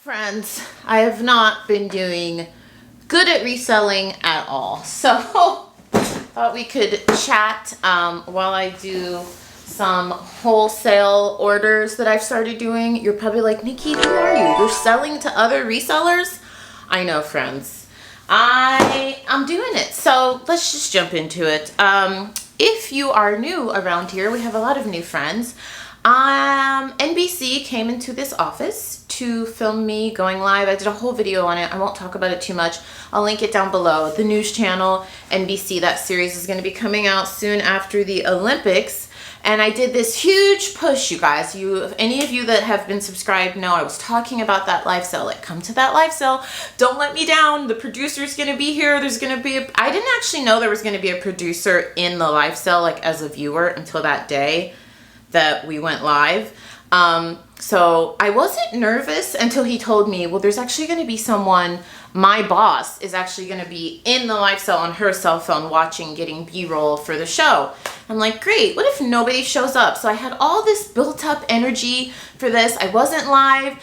Friends, I have not been doing good at reselling at all. So thought we could chat while I do some wholesale orders that I've started doing. You're probably like, Nikki, who are you? You're selling to other resellers? I know, friends. I'm doing it. So let's just jump into it. If you are new around here, we have a lot of new friends. NBC came into this office to film me going live. I did a whole video on it. I won't talk about it too much. I'll link it down below. The news channel, NBC, that series is going to be coming out soon after the Olympics. And I did this huge push, you guys. Any of you that have been subscribed know I was talking about that live sale. Like, come to that live sale. Don't let me down. The producer's going to be here. There's going to be I didn't actually know there was going to be a producer in the live sale, like as a viewer, until that day that we went live. So I wasn't nervous until he told me, well, there's actually going to be someone, my boss is actually going to be in the live cell on her cell phone watching, getting B-roll for the show. I'm like, great, what if nobody shows up? So I had all this built up energy for this. I wasn't live.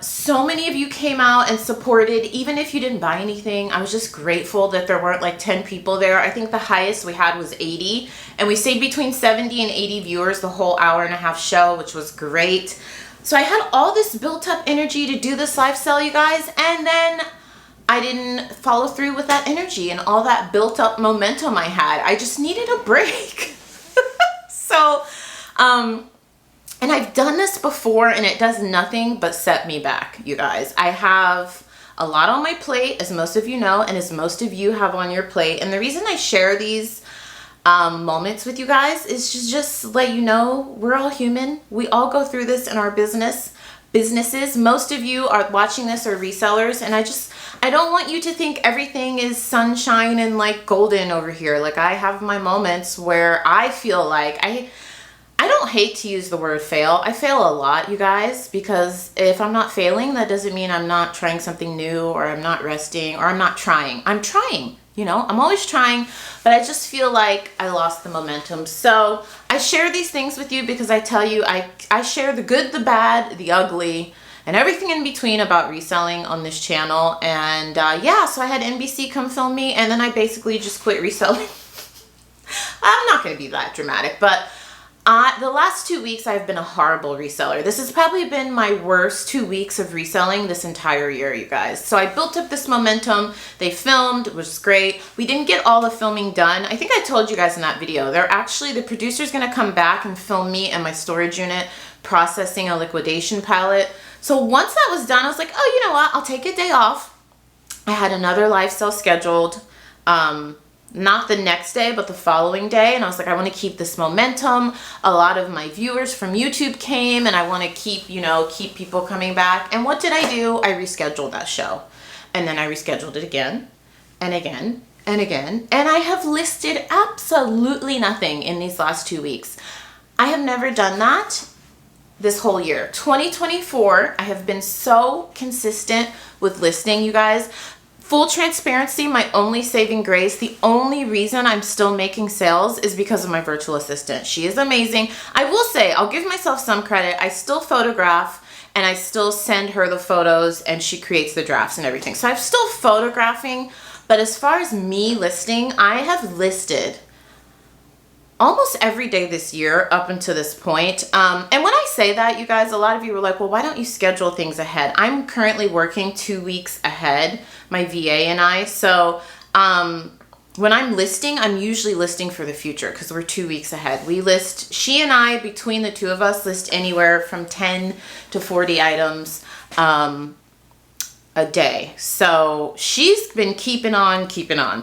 So many of you came out and supported, even if you didn't buy anything. I was just grateful that there weren't like 10 people there. I think the highest we had was 80, and we stayed between 70 and 80 viewers the whole hour-and-a-half show, which was great. So I had all this built up energy to do this live sale, you guys, and then I didn't follow through with that energy and all that built up momentum I had. I just needed a break. So, and I've done this before and it does nothing but set me back, you guys. I have a lot on my plate, as most of you know, and as most of you have on your plate. And the reason I share these moments with you guys is to just let you know we're all human. We all go through this in our businesses. Most of you are watching this are resellers, and I don't want you to think everything is sunshine and like golden over here. Like, I have my moments where I feel like I don't hate to use the word fail. I fail a lot, you guys, because if I'm not failing, that doesn't mean I'm not trying something new, or I'm not resting, or I'm not trying. I'm trying, you know, I'm always trying, but I just feel like I lost the momentum. So I share these things with you because I tell you, I share the good, the bad, the ugly, and everything in between about reselling on this channel. And yeah, so I had NBC come film me, and then I basically just quit reselling. I'm not going to be that dramatic, but the last 2 weeks I've been a horrible reseller. This has probably been my worst 2 weeks of reselling this entire year, you guys. So I built up this momentum. They filmed, it was great. We didn't get all the filming done. I think I told you guys in that video, the producer's gonna come back and film me in my storage unit processing a liquidation pallet. So once that was done, I was like, oh, you know what? I'll take a day off. I had another live sale scheduled. Not the next day, but the following day. And I was like, I want to keep this momentum. A lot of my viewers from YouTube came, and I want to keep people coming back. And what did I do? I rescheduled that show. And then I rescheduled it again and again and again. And I have listed absolutely nothing in these last 2 weeks. I have never done that this whole year. 2024, I have been so consistent with listing, you guys. Full transparency, my only saving grace, the only reason I'm still making sales is because of my virtual assistant. She is amazing. I will say, I'll give myself some credit. I still photograph, and I still send her the photos, and she creates the drafts and everything. So I'm still photographing, but as far as me listing, I have listed almost every day this year up until this point. And when I say that, you guys, a lot of you were like, well, why don't you schedule things ahead? I'm currently working 2 weeks ahead, my VA and I. So when I'm listing, I'm usually listing for the future because we're 2 weeks ahead. She and I, between the two of us, list anywhere from 10 to 40 items a day. So she's been keeping on.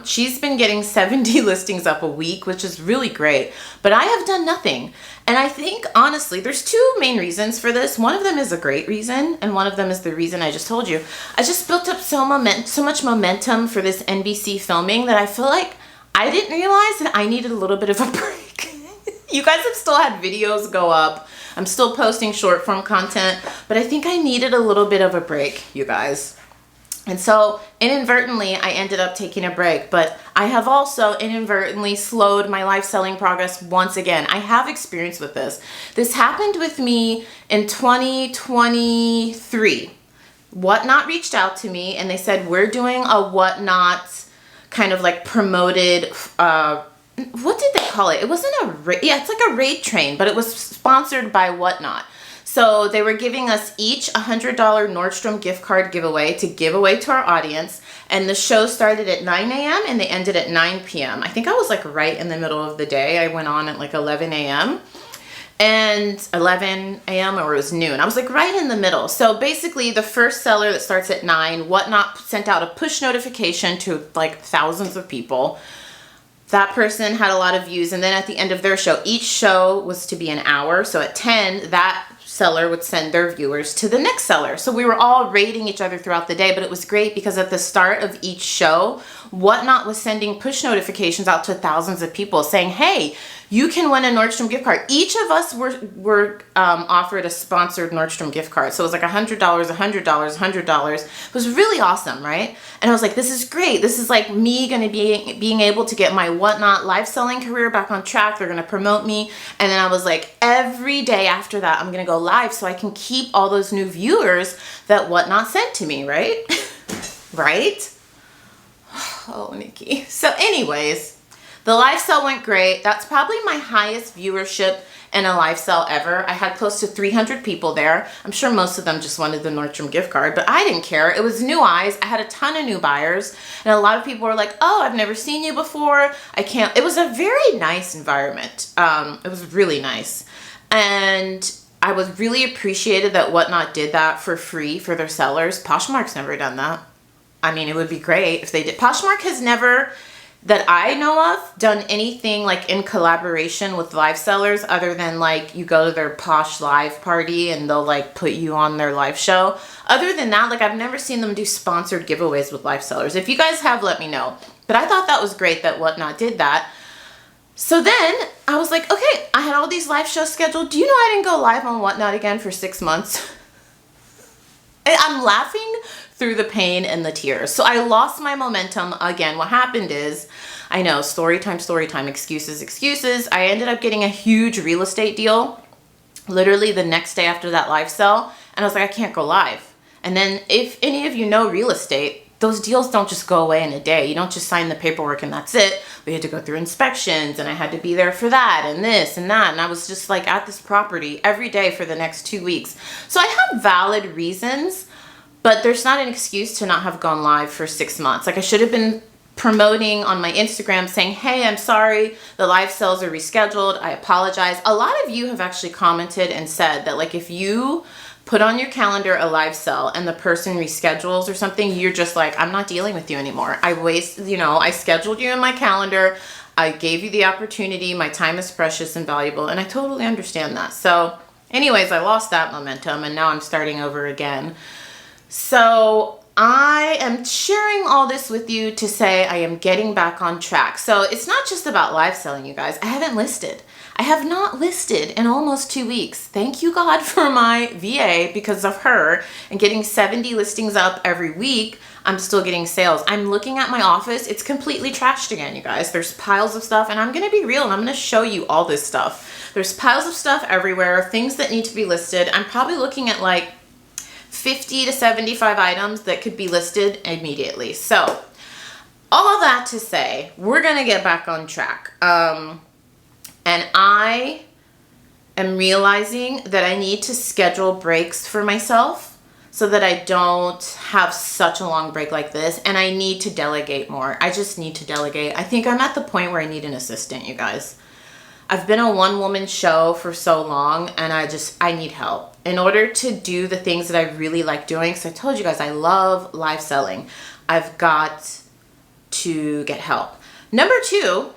She's been getting 70 listings up a week, which is really great, but I have done nothing. And I think, honestly, there's two main reasons for this. One of them is a great reason, and one of them is the reason I just told you. I just built up so much momentum for this NBC filming that I feel like I didn't realize that I needed a little bit of a break. You guys have still had videos go up. I'm still posting short form content, but I think I needed a little bit of a break, you guys. And so inadvertently, I ended up taking a break, but I have also inadvertently slowed my live selling progress once again. I have experience with this. This happened with me in 2023. Whatnot reached out to me and they said, we're doing a Whatnot kind of like promoted, what did they call it? It wasn't a raid. Yeah, it's like a raid train, but it was sponsored by Whatnot. So they were giving us each a $100 Nordstrom gift card giveaway to give away to our audience. And the show started at 9 a.m. and they ended at 9 p.m. I think I was like right in the middle of the day. I went on at like 11 a.m. and 11 a.m. or it was noon. I was like right in the middle. So basically the first seller that starts at 9, Whatnot sent out a push notification to like thousands of people. That person had a lot of views, and then at the end of their show, each show was to be an hour. So at 10, that seller would send their viewers to the next seller. So we were all rating each other throughout the day, but it was great because at the start of each show, Whatnot was sending push notifications out to thousands of people saying, hey, you can win a Nordstrom gift card. Each of us were offered a sponsored Nordstrom gift card. So it was like $100, $100, $100. It was really awesome, right? And I was like, this is great. This is like me going to be being able to get my Whatnot live selling career back on track. They're going to promote me. And then I was like, every day after that, I'm going to go live so I can keep all those new viewers that Whatnot sent to me, right? Right? Oh, Nikki. So anyways, the live sale went great. That's probably my highest viewership in a live sale ever. I had close to 300 people there. I'm sure most of them just wanted the Nordstrom gift card, but I didn't care. It was new eyes. I had a ton of new buyers, and a lot of people were like, oh, I've never seen you before. I can't. It was a very nice environment. It was really nice. And I was really appreciated that Whatnot did that for free for their sellers. Poshmark's never done that. I mean, it would be great if they did. Poshmark has never, that I know of, done anything like in collaboration with live sellers other than like you go to their Posh live party and they'll like put you on their live show. Other than that, like I've never seen them do sponsored giveaways with live sellers. If you guys have, let me know. But I thought that was great that Whatnot did that. So then I was like, okay, I had all these live shows scheduled. Do you know I didn't go live on Whatnot again for 6 months? I'm laughing through the pain and the tears. So I lost my momentum again. What happened is, I know, story time, excuses, excuses. I ended up getting a huge real estate deal literally the next day after that live sale. And I was like, I can't go live. And then if any of you know real estate, those deals don't just go away in a day. You don't just sign the paperwork and that's it. We had to go through inspections and I had to be there for that and this and that. And I was just like at this property every day for the next 2 weeks. So I have valid reasons, but there's not an excuse to not have gone live for 6 months. Like I should have been promoting on my Instagram saying, hey, I'm sorry, the live sales are rescheduled. I apologize. A lot of you have actually commented and said that like if you put on your calendar a live sell and the person reschedules or something, you're just like, I'm not dealing with you anymore. I scheduled you in my calendar. I gave you the opportunity. My time is precious and valuable. And I totally understand that. So anyways, I lost that momentum and now I'm starting over again. So I am sharing all this with you to say I am getting back on track. So it's not just about live selling, you guys. I haven't listed. I have not listed in almost 2 weeks. Thank you, God, for my VA. Because of her and getting 70 listings up every week, I'm still getting sales. I'm looking at my office. It's completely trashed again, you guys. There's piles of stuff, and I'm going to be real, and I'm going to show you all this stuff. There's piles of stuff everywhere, things that need to be listed. I'm probably looking at like 50 to 75 items that could be listed immediately. So all that to say, we're going to get back on track. And I am realizing that I need to schedule breaks for myself so that I don't have such a long break like this. And I need to delegate more. I just need to delegate. I think I'm at the point where I need an assistant, you guys. I've been a one-woman show for so long and I need help in order to do the things that I really like doing. So I told you guys, I love live selling. I've got to get help. Number 2,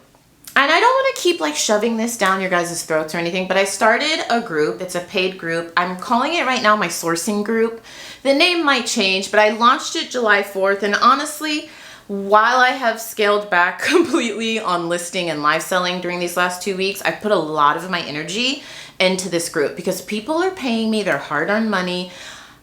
and I don't want to keep like shoving this down your guys' throats or anything, but I started a group. It's a paid group. I'm calling it right now my sourcing group. The name might change, but I launched it July 4th. And honestly, while I have scaled back completely on listing and live selling during these last 2 weeks, I put a lot of my energy into this group because people are paying me their hard-earned money.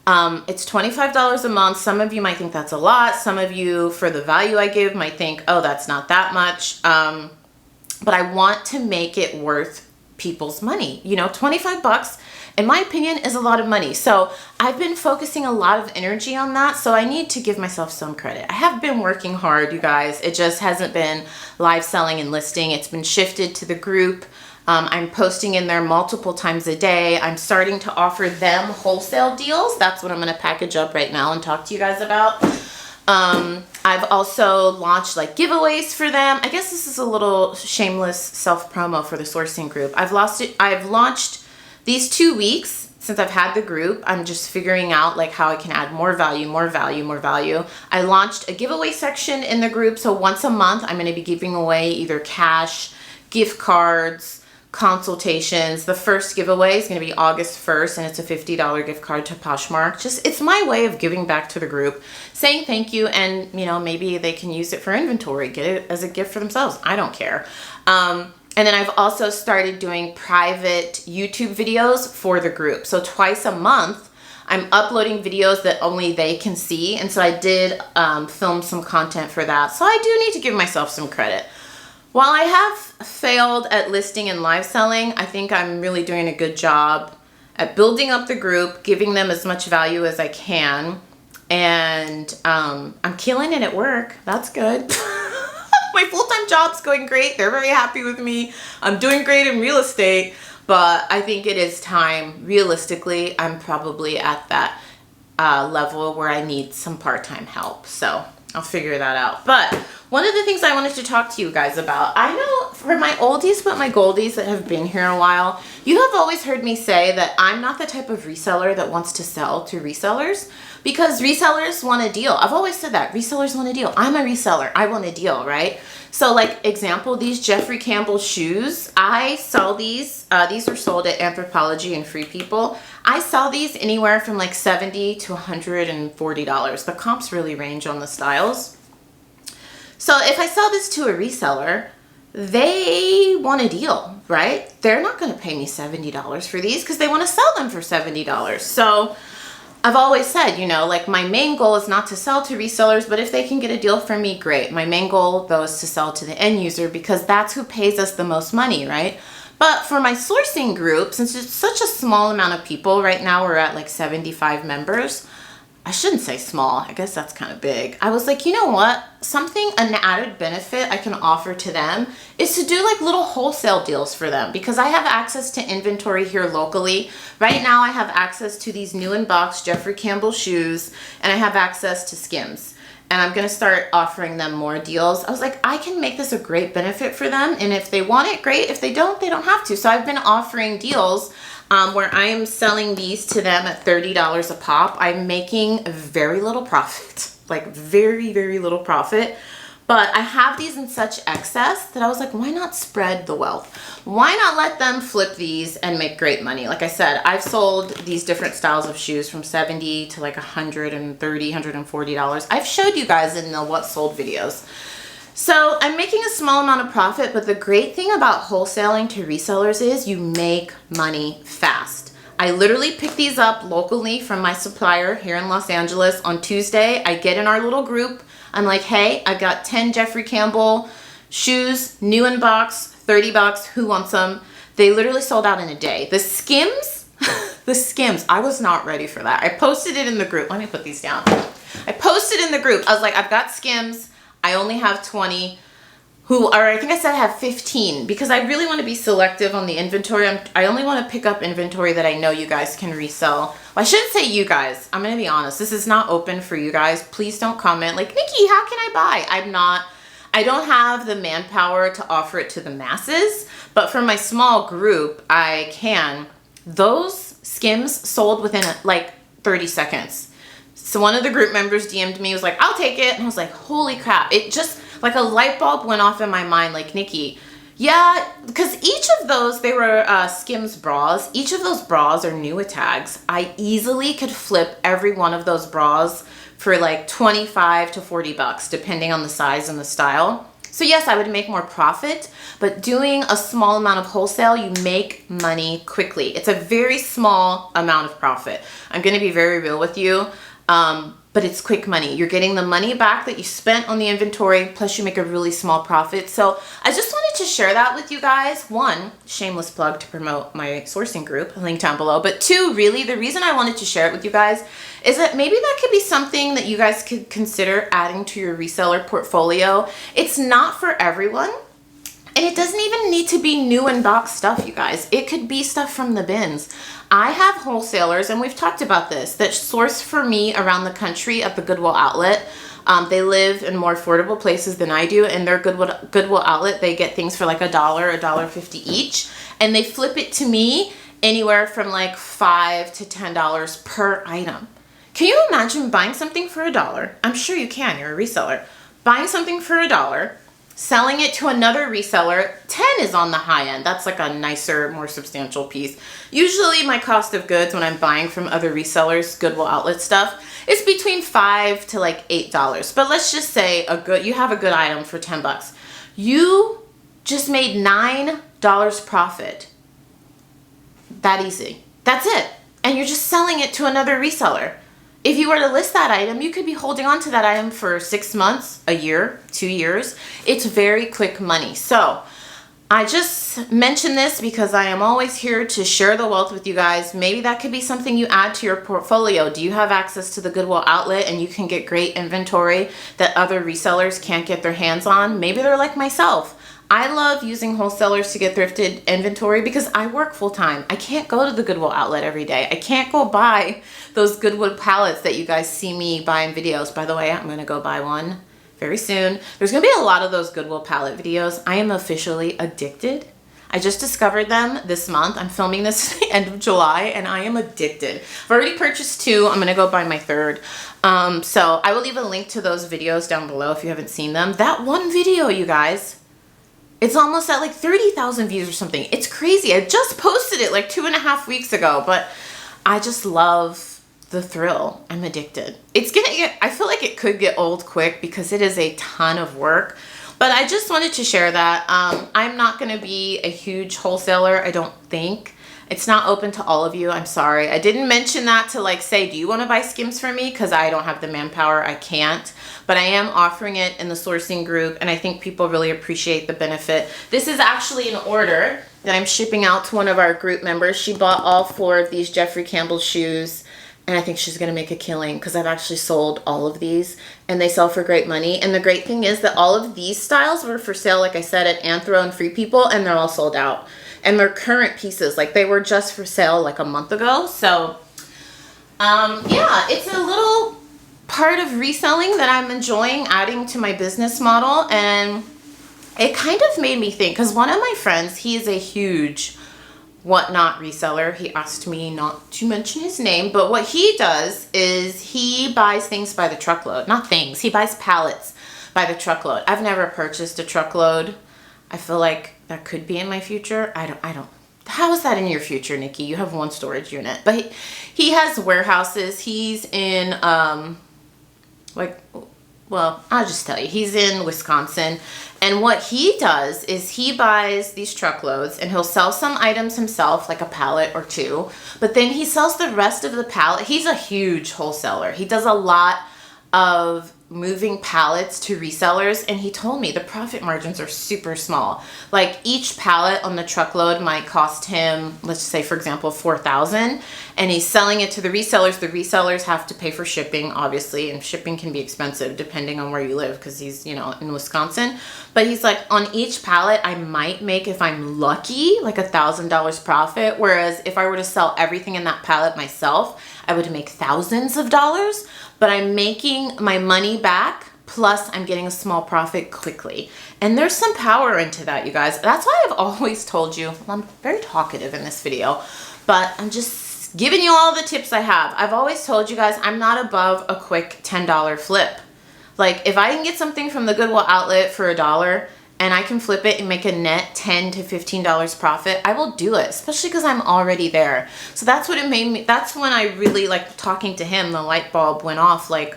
It's $25 a month. Some of you might think that's a lot. Some of you, for the value I give, might think, oh, that's not that much. But I want to make it worth people's money. You know, 25 bucks in my opinion, is a lot of money. So I've been focusing a lot of energy on that. So I need to give myself some credit. I have been working hard, you guys. It just hasn't been live selling and listing. It's been shifted to the group. I'm posting in there multiple times a day. I'm starting to offer them wholesale deals. That's what I'm going to package up right now and talk to you guys about. I've also launched like giveaways for them. I guess this is a little shameless self-promo for the sourcing group. I've launched these 2 weeks since I've had the group. I'm just figuring out like how I can add more value, more value, more value. I launched a giveaway section in the group. So once a month, I'm going to be giving away either cash, gift cards, consultations. The first giveaway is going to be August 1st, and it's a $50 gift card to Poshmark. Just, it's my way of giving back to the group, saying thank you, and you know, maybe they can use it for inventory, get it as a gift for themselves. I don't care. And then I've also started doing private YouTube videos for the group. So twice a month, I'm uploading videos that only they can see. And so I did film some content for that. So I do need to give myself some credit. While I have failed at listing and live selling, I think I'm really doing a good job at building up the group, giving them as much value as I can. And I'm killing it at work. That's good. My full-time job's going great. They're very happy with me. I'm doing great in real estate, but I think it is time. Realistically, I'm probably at that level where I need some part-time help. So I'll figure that out. But one of the things I wanted to talk to you guys about, I know for my oldies but my goldies that have been here a while, you have always heard me say that I'm not the type of reseller that wants to sell to resellers, because resellers want a deal. I've always said that. Resellers want a deal. I'm a reseller. I want a deal, right? So like example, these Jeffrey Campbell shoes, I sell these. These are sold at Anthropologie and Free People. I sell these anywhere from like $70 to $140. The comps really range on the styles. So if I sell this to a reseller, they want a deal, right? They're not going to pay me $70 for these because they want to sell them for $70. So I've always said, you know, like my main goal is not to sell to resellers, but if they can get a deal from me, great. My main goal though is to sell to the end user because that's who pays us the most money, right? But for my sourcing group, since it's such a small amount of people, right now we're at like 75 members. I shouldn't say small, I guess that's kind of big. I was like, you know what? An added benefit I can offer to them is to do like little wholesale deals for them, because I have access to inventory here locally. Right now I have access to these new in box Jeffrey Campbell shoes, and I have access to Skims. And I'm gonna start offering them more deals. I was like, I can make this a great benefit for them, and if they want it, great. If they don't have to. So I've been offering deals where I am selling these to them at $30 a pop. I'm making very little profit, like very, very little profit. But I have these in such excess that I was like, why not spread the wealth? Why not let them flip these and make great money? Like I said, I've sold these different styles of shoes from $70 to like $130, $140. I've showed you guys in the what sold videos. So I'm making a small amount of profit, but the great thing about wholesaling to resellers is you make money fast. I literally pick these up locally from my supplier here in Los Angeles on Tuesday. I get in our little group. I'm like, hey, I got 10 Jeffrey Campbell shoes, new in box, $30. Who wants them? They literally sold out in a day. The Skims, the Skims, I was not ready for that. I posted it in the group. Let me put these down. I posted in the group. I was like, I've got Skims. I only have 20, I think I said I have 15, because I really want to be selective on the inventory. I only want to pick up inventory that I know you guys can resell. Well, I shouldn't say you guys. I'm going to be honest. This is not open for you guys. Please don't comment like, Nikki, how can I buy? I don't have the manpower to offer it to the masses, but for my small group, I can. Those Skims sold within like 30 seconds. So one of the group members DM'd me, was like, I'll take it. And I was like, holy crap. It just, like a light bulb went off in my mind, like, Nikki, yeah, because each of those, they were Skims bras. Each of those bras are new tags. I easily could flip every one of those bras for like 25 to 40 bucks, depending on the size and the style. So yes, I would make more profit, but doing a small amount of wholesale, you make money quickly. It's a very small amount of profit. I'm going to be very real with you. but it's quick money. You're getting the money back that you spent on the inventory, plus you make a really small profit. So I just wanted to share that with you guys. One, shameless plug to promote my sourcing group, link down below. But two, really, the reason I wanted to share it with you guys is that maybe that could be something that you guys could consider adding to your reseller portfolio. It's not for everyone. And it doesn't even need to be new in box stuff, you guys. It could be stuff from the bins. I have wholesalers, and we've talked about this, that source for me around the country at the Goodwill outlet. They live in more affordable places than I do, and their Goodwill outlet, they get things for like $1, $1.50 each, and they flip it to me anywhere from like $5 to $10 per item. Can you imagine buying something for $1? I'm sure you can, you're a reseller. Buying something for $1, selling it to another reseller. 10 is on the high end. That's like a nicer, more substantial piece. Usually my cost of goods when I'm buying from other resellers, Goodwill outlet stuff, is between $5 to like $8. But let's just say you have a good item for 10 bucks. You just made $9 profit. That easy. That's it. And you're just selling it to another reseller. If you were to list that item, you could be holding on to that item for 6 months, a year, 2 years. It's very quick money. So I just mention this because I am always here to share the wealth with you guys. Maybe that could be something you add to your portfolio. Do you have access to the Goodwill outlet and you can get great inventory that other resellers can't get their hands on? Maybe they're like myself. I love using wholesalers to get thrifted inventory because I work full time. I can't go to the Goodwill outlet every day. I can't go buy those Goodwill pallets that you guys see me buy in videos. By the way, I'm gonna go buy one very soon. There's gonna be a lot of those Goodwill pallet videos. I am officially addicted. I just discovered them this month. I'm filming this at the end of July and I am addicted. I've already purchased 2. I'm gonna go buy my 3rd. So I will leave a link to those videos down below if you haven't seen them. That one video, you guys, it's almost at like 30,000 views or something. It's crazy. I just posted it like 2.5 weeks ago, but I just love the thrill. I'm addicted. I feel like it could get old quick because it is a ton of work, but I just wanted to share that. I'm not going to be a huge wholesaler, I don't think. It's not open to all of you. I'm sorry. I didn't mention that to like say, do you want to buy skims from me? Because I don't have the manpower. I can't. But I am offering it in the sourcing group, and I think people really appreciate the benefit. This is actually an order that I'm shipping out to one of our group members. She bought all 4 of these Jeffrey Campbell shoes, and I think she's going to make a killing because I've actually sold all of these, and they sell for great money. And the great thing is that all of these styles were for sale, like I said, at Anthro and Free People, and they're all sold out. And they're current pieces, like they were just for sale like a month ago. So yeah, it's a little part of reselling that I'm enjoying adding to my business model. And it kind of made me think, because one of my friends, he is a huge whatnot reseller. He asked me not to mention his name, but what he does is he buys things by the truckload. Not things, he buys pallets by the truckload. I've never purchased a truckload. I feel like that could be in my future. I don't. How is that in your future, Nikki? You have 1 storage unit. But he has warehouses. He's in, well, I'll just tell you. He's in Wisconsin. And what he does is he buys these truckloads and he'll sell some items himself, like a pallet or 2. But then he sells the rest of the pallet. He's a huge wholesaler. He does a lot of moving pallets to resellers, and he told me the profit margins are super small. Like each pallet on the truckload might cost him, let's say for example, $4,000, and he's selling it to the resellers. The resellers have to pay for shipping, obviously, and shipping can be expensive depending on where you live because he's, you know, in Wisconsin. But he's like, on each pallet I might make, if I'm lucky, like $1,000 profit, whereas if I were to sell everything in that pallet myself, I would make thousands of dollars. But I'm making my money back, plus I'm getting a small profit quickly. And there's some power into that, you guys. That's why I've always told you, well, I'm very talkative in this video, but I'm just giving you all the tips I have. I've always told you guys, I'm not above a quick $10 flip. Like if I can get something from the Goodwill outlet for $1 and I can flip it and make a net $10 to $15 profit, I will do it, especially because I'm already there. So that's what it made me, that's when I really, like talking to him, the light bulb went off, like,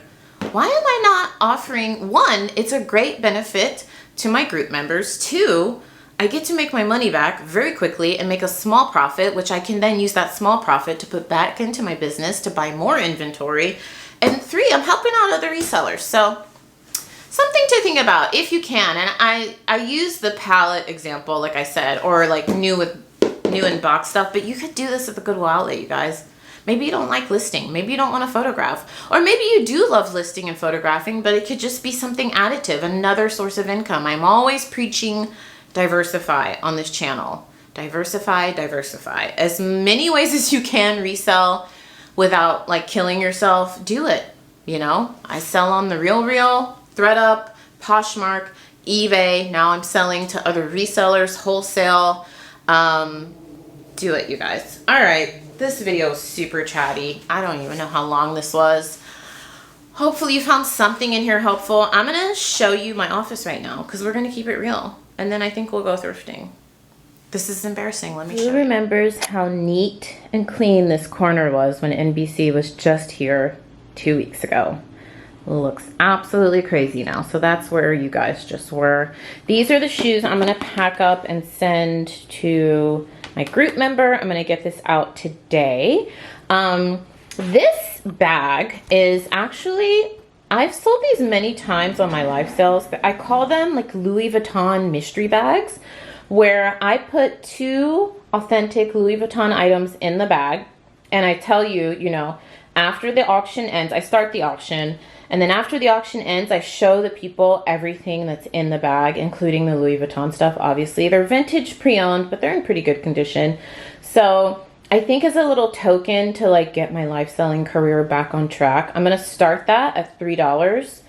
why am I not offering, 1, it's a great benefit to my group members. 2, I get to make my money back very quickly and make a small profit, which I can then use that small profit to put back into my business to buy more inventory. And 3, I'm helping out other resellers. So something to think about if you can. And I use the palette example, like I said, or like new in box stuff, but you could do this at the Goodwill outlet, you guys. Maybe you don't like listing. Maybe you don't want to photograph. Or maybe you do love listing and photographing, but it could just be something additive, another source of income. I'm always preaching diversify on this channel. Diversify, diversify. As many ways as you can resell without like killing yourself, do it. You know, I sell on the RealReal, ThreadUp, Poshmark, eBay. Now I'm selling to other resellers, wholesale. Do it, you guys. All right. This video is super chatty. I don't even know how long this was. Hopefully you found something in here helpful. I'm going to show you my office right now because we're going to keep it real. And then I think we'll go thrifting. This is embarrassing. Let me show you. Who remembers how neat and clean this corner was when NBC was just here 2 weeks ago? Looks absolutely crazy now. So that's where you guys just were. These are the shoes I'm going to pack up and send to my group member. I'm going to get this out today. This bag is actually, I've sold these many times on my live sales. I call them like Louis Vuitton mystery bags, where I put 2 authentic Louis Vuitton items in the bag. And I tell you, you know, after the auction ends, I start the auction. And then after the auction ends, I show the people everything that's in the bag, including the Louis Vuitton stuff, obviously. They're vintage pre-owned, but they're in pretty good condition. So I think as a little token to like get my live selling career back on track, I'm going to start that at $3.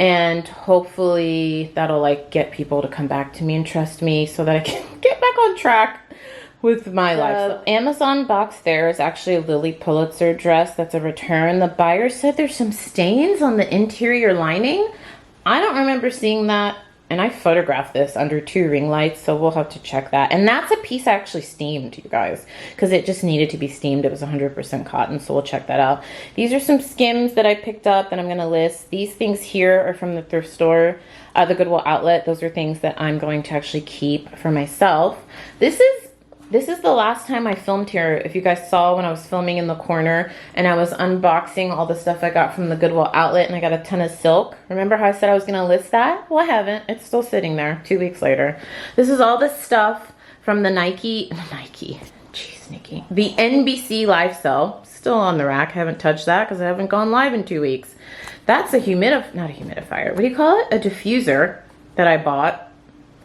And hopefully that'll like get people to come back to me and trust me so that I can get back on track with my life. The Amazon box there is actually a Lily Pulitzer dress that's a return. The buyer said there's some stains on the interior lining. I don't remember seeing that, and I photographed this under 2 ring lights, so we'll have to check that. And that's a piece I actually steamed, you guys, because it just needed to be steamed. It was 100% cotton, so we'll check that out. These are some Skims that I picked up that I'm going to list. These things here are from the thrift store, the Goodwill outlet. Those are things that I'm going to actually keep for myself. This is the last time I filmed here. If you guys saw when I was filming in the corner and I was unboxing all the stuff I got from the Goodwill outlet, and I got a ton of silk. Remember how I said I was gonna list that? Well, I haven't. It's still sitting there 2 weeks later. This is all the stuff from the the NBC live sale. Still on the rack. I haven't touched that because I haven't gone live in 2 weeks. That's a not a humidifier. What do you call it? A diffuser that I bought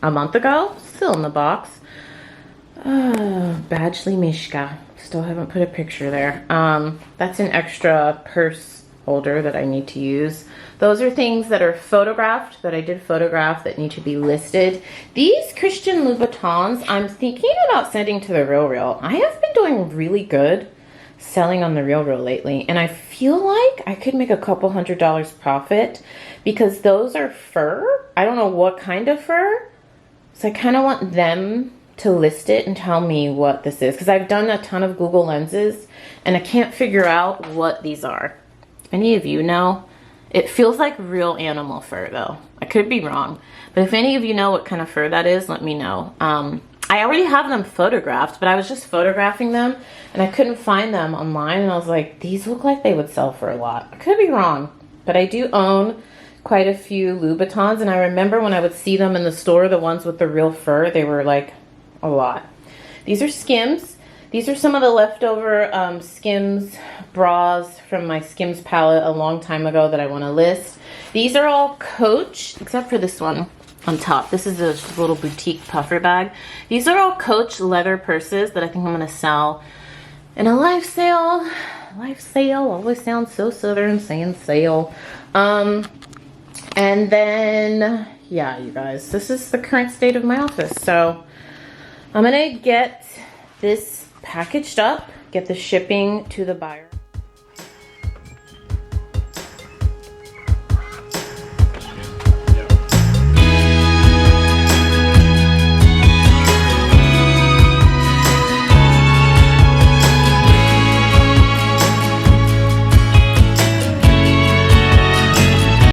a month ago. Still in the box. Oh, Badgley Mishka. Still haven't put a picture there. That's an extra purse holder that I need to use. Those are things that are photographed, that I did photograph, that need to be listed. These Christian Louboutins, I'm thinking about sending to the RealReal. I have been doing really good selling on the RealReal lately, and I feel like I could make a couple $100 profit because those are fur. I don't know what kind of fur, so I kind of want them to list it and tell me what this is, because I've done a ton of Google lenses and I can't figure out what these are. Any of you know? It feels like real animal fur though. I could be wrong, but if any of you know what kind of fur that is, let me know. I already have them photographed, but I was just photographing them and I couldn't find them online, and I was like, these look like they would sell for a lot. I could be wrong, but I do own quite a few Louboutins, and I remember when I would see them in the store, the ones with the real fur, they were like a lot. These are Skims. These are some of the leftover Skims bras from my Skims palette a long time ago that I want to list. These are all Coach, except for this one on top. This is a little boutique puffer bag. These are all Coach leather purses that I think I'm going to sell in a live sale. Live sale always sounds so southern, saying sale. And then, yeah, you guys, this is the current state of my office. So I'm gonna get this packaged up, get the shipping to the buyer.